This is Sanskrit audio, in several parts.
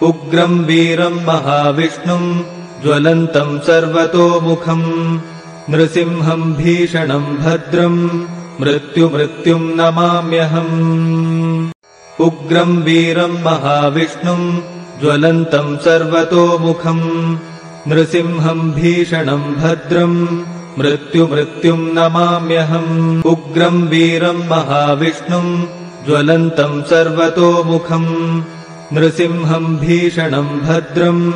उग्रम् वीरम् महाविष्णुम् ज्वलन्तम् सर्वतोमुखम् नृसिंहम् भीषणम् भद्रम् मृत्युम् नमाम्यहम्। उग्रम् वीरम् महाविष्णुम् ज्वलन्तम् सर्वतोमुखम् नृसिंहम् भीषणम् भद्रम् मृत्युम् नमाम्यहम्। उग्रम् वीरम् महाविष्णुम् ज्वलन्तम् सर्वतोमुखम् नृसिंहम् भीषणम् भद्रम्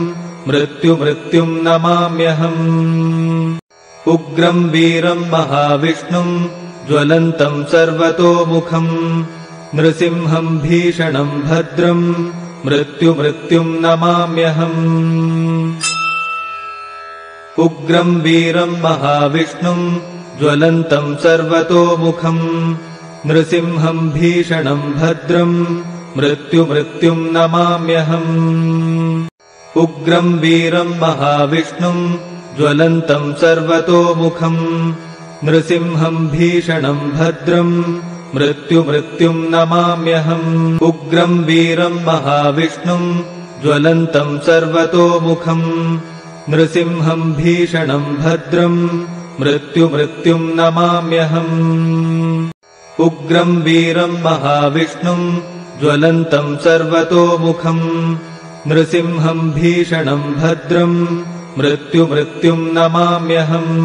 मृत्युम् नमाम्यहम्। उग्रम् वीरम् महाविष्णुम् ज्वलन्तम् सर्वतोमुखम् नृसिंहम् भीषणम् भद्रम् मृत्युम् नमाम्यहम्। उग्रम् वीरम् महाविष्णुम् ज्वलन्तम् सर्वतोमुखम् नृसिंहम् भीषणम् भद्रम् मृत्युम् नमाम्यहम्। उग्रम् वीरम् महाविष्णुम् ज्वलन्तम् सर्वतोमुखम् नृसिंहम् भीषणम् भद्रम् मृत्युम् नमाम्यहम्। उग्रम् वीरम् महाविष्णुम् ज्वलन्तम् सर्वतोमुखम् नृसिंहम् भीषणम् भद्रम् मृत्युम् नमाम्यहम्। उग्रम् वीरम् महाविष्णुम् ज्वलन्तम् सर्वतोमुखम् नृसिंहम् भीषणम् भद्रम् मृत्युम् नमाम्यहम्।